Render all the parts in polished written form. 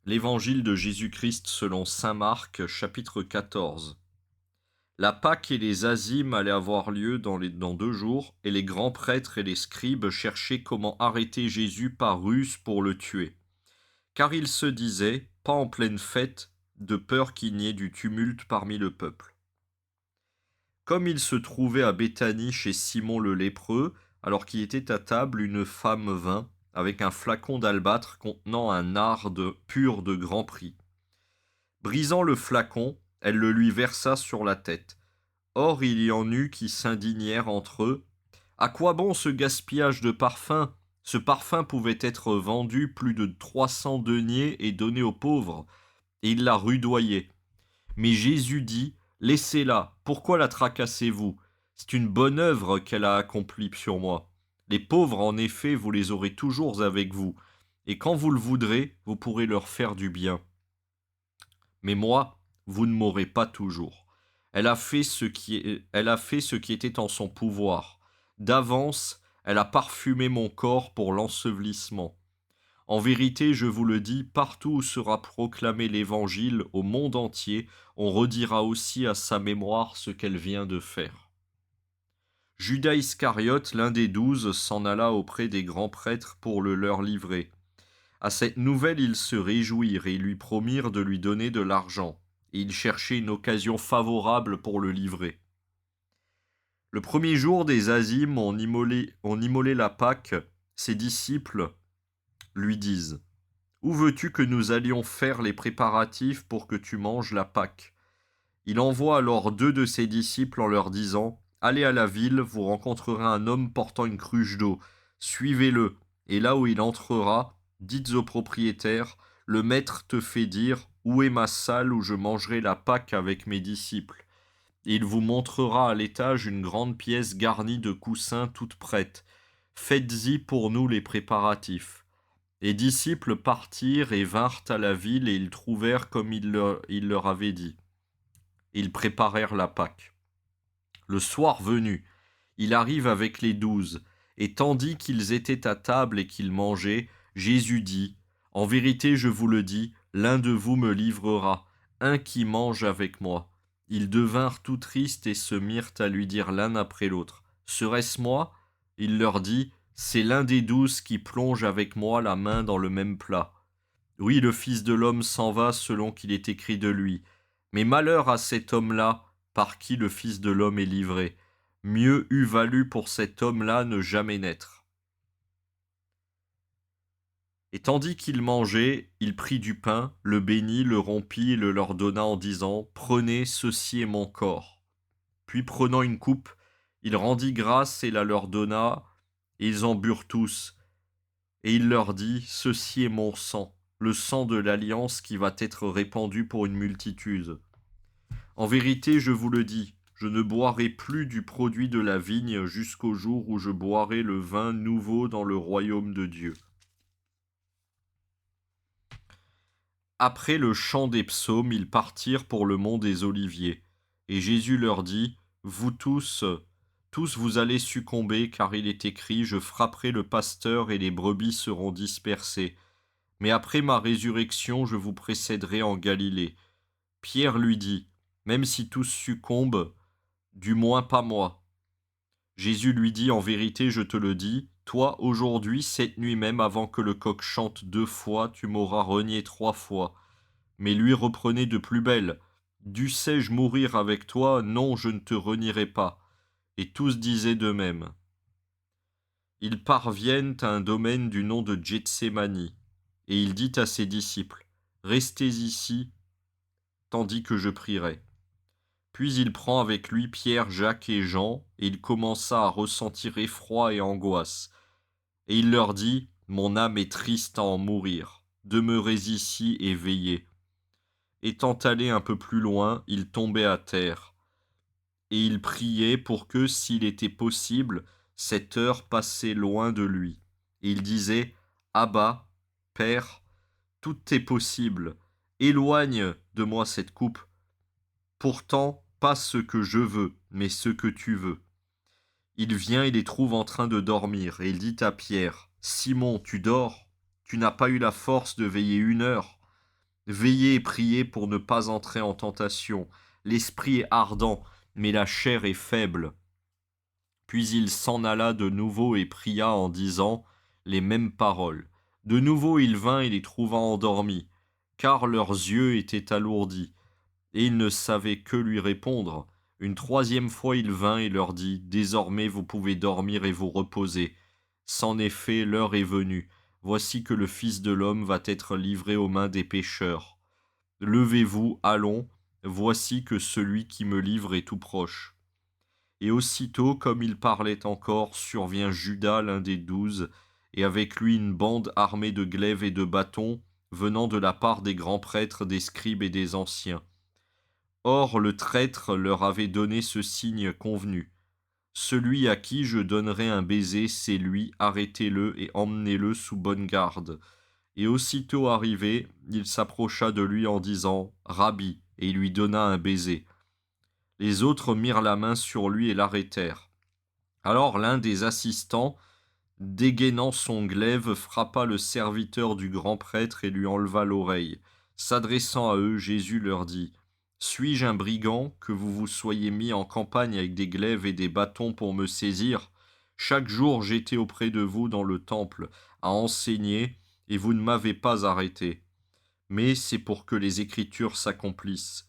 L'Évangile de Jésus-Christ selon saint Marc, chapitre 14. La Pâque et les Azymes allaient avoir lieu dans 2 jours, et les grands prêtres et les scribes cherchaient comment arrêter Jésus par ruse pour le tuer. Car ils se disaient, pas en pleine fête, de peur qu'il n'y ait du tumulte parmi le peuple. Comme il se trouvait à Béthanie chez Simon le lépreux, alors qu'il était à table, une femme vint, avec un flacon d'albâtre contenant un nard pur de grand prix. Brisant le flacon, elle le lui versa sur la tête. Or il y en eut qui s'indignèrent entre eux. À quoi bon ce gaspillage de parfum? Ce parfum pouvait être vendu plus de 300 deniers et donné aux pauvres. Et il la rudoyait. Mais Jésus dit, laissez-la, pourquoi la tracassez-vous? C'est une bonne œuvre qu'elle a accomplie sur moi. Les pauvres, en effet, vous les aurez toujours avec vous, et quand vous le voudrez, vous pourrez leur faire du bien. Mais moi, vous ne m'aurez pas toujours. Elle a fait ce qui était en son pouvoir. D'avance, elle a parfumé mon corps pour l'ensevelissement. En vérité, je vous le dis, partout où sera proclamé l'Évangile au monde entier, on redira aussi à sa mémoire ce qu'elle vient de faire. Judas Iscariote, l'un des 12, s'en alla auprès des grands prêtres pour le leur livrer. À cette nouvelle, ils se réjouirent et lui promirent de lui donner de l'argent, et ils cherchaient une occasion favorable pour le livrer. Le premier jour des Azymes, on immolait la Pâque. Ses disciples lui disent: Où veux-tu que nous allions faire les préparatifs pour que tu manges la Pâque? Il envoie alors 2 de ses disciples en leur disant: Allez à la ville, vous rencontrerez un homme portant une cruche d'eau. Suivez-le, et là où il entrera, dites au propriétaire: Le maître te fait dire: Où est ma salle où je mangerai la Pâque avec mes disciples? Et il vous montrera à l'étage une grande pièce garnie de coussins toute prête. Faites-y pour nous les préparatifs. Les disciples partirent et vinrent à la ville, et ils trouvèrent comme il leur avait dit. Ils préparèrent la Pâque. Le soir venu, il arrive avec les 12, et tandis qu'ils étaient à table et qu'ils mangeaient, Jésus dit: En vérité, je vous le dis, l'un de vous me livrera, un qui mange avec moi. Ils devinrent tout tristes et se mirent à lui dire l'un après l'autre: Serait-ce moi? Il leur dit: C'est l'un des 12 qui plonge avec moi la main dans le même plat. Oui, le Fils de l'homme s'en va selon qu'il est écrit de lui. Mais malheur à cet homme-là, par qui le Fils de l'homme est livré. Mieux eût valu pour cet homme-là ne jamais naître. Et tandis qu'il mangeait, il prit du pain, le bénit, le rompit et le leur donna en disant: Prenez, ceci est mon corps. Puis prenant une coupe, il rendit grâce et la leur donna, et ils en burent tous. Et il leur dit: Ceci est mon sang, le sang de l'alliance qui va être répandu pour une multitude. En vérité, je vous le dis, je ne boirai plus du produit de la vigne jusqu'au jour où je boirai le vin nouveau dans le royaume de Dieu. Après le chant des psaumes, ils partirent pour le mont des Oliviers. Et Jésus leur dit: Vous tous vous allez succomber, car il est écrit: Je frapperai le pasteur et les brebis seront dispersées. Mais après ma résurrection, je vous précéderai en Galilée. Pierre lui dit: Même si tous succombent, du moins pas moi. Jésus lui dit: En vérité, je te le dis, toi, aujourd'hui, cette nuit même, avant que le coq chante 2 fois, tu m'auras renié 3 fois. Mais lui reprenait de plus belle: Dussé-je mourir avec toi? Non, je ne te renierai pas. Et tous disaient de même. Ils parviennent à un domaine du nom de Gethsémani. Et il dit à ses disciples: Restez ici, tandis que je prierai. Puis il prend avec lui Pierre, Jacques et Jean, et il commença à ressentir effroi et angoisse. Et il leur dit: Mon âme est triste à en mourir. Demeurez ici et veillez. Étant allé un peu plus loin, il tombait à terre. Et il priait pour que, s'il était possible, cette heure passait loin de lui. Et il disait: Abba, Père, tout est possible. Éloigne de moi cette coupe. Pourtant, pas ce que je veux, mais ce que tu veux. Il vient et les trouve en train de dormir, et il dit à Pierre: Simon, tu dors? Tu n'as pas eu la force de veiller 1 heure? Veillez et priez pour ne pas entrer en tentation. L'esprit est ardent, mais la chair est faible. » Puis il s'en alla de nouveau et pria en disant les mêmes paroles. De nouveau il vint et les trouva endormis, car leurs yeux étaient alourdis, et ils ne savaient que lui répondre. Une troisième fois il vint et leur dit, « Désormais vous pouvez dormir et vous reposer. C'en est fait, l'heure est venue. Voici que le Fils de l'homme va être livré aux mains des pécheurs. Levez-vous, allons, voici que celui qui me livre est tout proche. » Et aussitôt, comme il parlait encore, survient Judas, l'un des 12, et avec lui une bande armée de glaives et de bâtons, venant de la part des grands prêtres, des scribes et des anciens. Or le traître leur avait donné ce signe convenu. « Celui à qui je donnerai un baiser, c'est lui, arrêtez-le et emmenez-le sous bonne garde. » Et aussitôt arrivé, il s'approcha de lui en disant « Rabbi », et il lui donna un baiser. Les autres mirent la main sur lui et l'arrêtèrent. Alors l'un des assistants, dégainant son glaive, frappa le serviteur du grand prêtre et lui enleva l'oreille. S'adressant à eux, Jésus leur dit, « Suis-je un brigand, que vous vous soyez mis en campagne avec des glaives et des bâtons pour me saisir ? Chaque jour j'étais auprès de vous dans le temple, à enseigner, et vous ne m'avez pas arrêté. Mais c'est pour que les Écritures s'accomplissent. »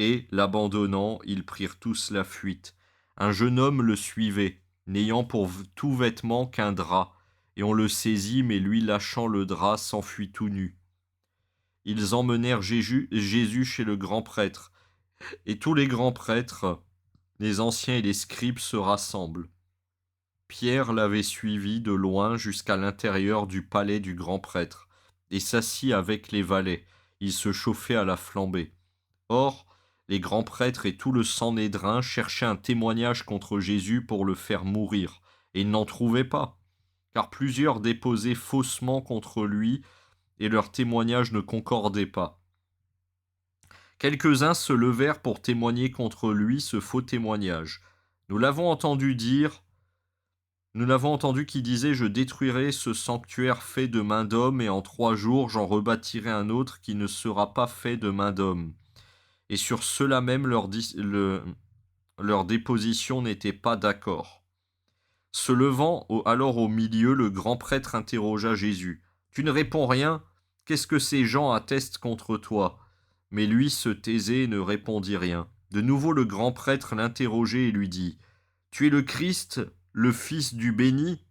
Et, l'abandonnant, ils prirent tous la fuite. Un jeune homme le suivait, n'ayant pour tout vêtement qu'un drap, et on le saisit, mais lui, lâchant le drap, s'enfuit tout nu. Ils emmenèrent Jésus chez le grand prêtre, et tous les grands prêtres, les anciens et les scribes se rassemblent. Pierre l'avait suivi de loin jusqu'à l'intérieur du palais du grand prêtre, et s'assit avec les valets. Il se chauffait à la flambée. Or, les grands prêtres et tout le Sanhédrin cherchaient un témoignage contre Jésus pour le faire mourir, et ils n'en trouvaient pas, car plusieurs déposaient faussement contre lui, et leurs témoignages ne concordaient pas. Quelques-uns se levèrent pour témoigner contre lui ce faux témoignage. Nous l'avons entendu qui disait « Je détruirai ce sanctuaire fait de main d'homme, et en 3 jours j'en rebâtirai un autre qui ne sera pas fait de main d'homme. » Et sur cela même leur déposition n'était pas d'accord. Se levant alors au milieu, le grand prêtre interrogea Jésus. « Tu ne réponds rien ? Qu'est-ce que ces gens attestent contre toi ?» Mais lui se taisait et ne répondit rien. De nouveau le grand prêtre l'interrogeait et lui dit « Tu es le Christ, le Fils du béni ?»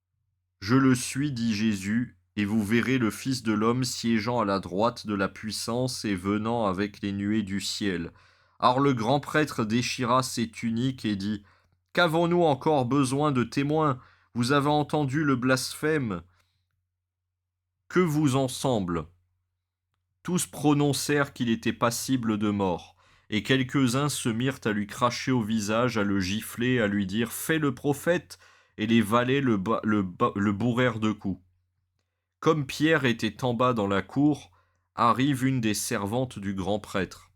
« Je le suis, dit Jésus, et vous verrez le Fils de l'homme siégeant à la droite de la puissance et venant avec les nuées du ciel. » Alors le grand prêtre déchira ses tuniques et dit « Qu'avons-nous encore besoin de témoins ? Vous avez entendu le blasphème. Que vous en semble ?» Tous prononcèrent qu'il était passible de mort, et quelques-uns se mirent à lui cracher au visage, à le gifler, à lui dire « Fais le prophète !» et les valets le bourrèrent de coups. Comme Pierre était en bas dans la cour, arrive une des servantes du grand prêtre.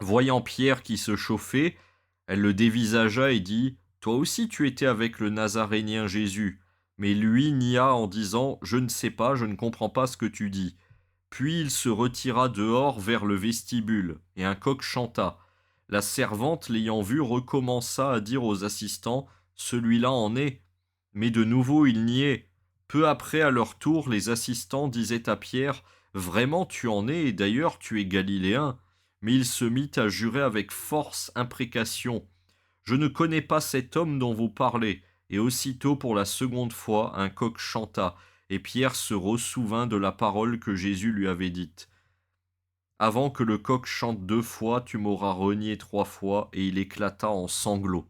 Voyant Pierre qui se chauffait, elle le dévisagea et dit « Toi aussi tu étais avec le Nazarénien Jésus. » Mais lui nia en disant « Je ne sais pas, je ne comprends pas ce que tu dis. » Puis il se retira dehors vers le vestibule, et un coq chanta. La servante, l'ayant vu, recommença à dire aux assistants « Celui-là en est. » Mais de nouveau il niait. Peu après, à leur tour, les assistants disaient à Pierre « Vraiment tu en es, et d'ailleurs tu es galiléen. » Mais il se mit à jurer avec force imprécation « Je ne connais pas cet homme dont vous parlez. » Et aussitôt, pour la seconde fois, un coq chanta, et Pierre se ressouvint de la parole que Jésus lui avait dite. « Avant que le coq chante 2 fois, tu m'auras renié 3 fois. » Et il éclata en sanglots.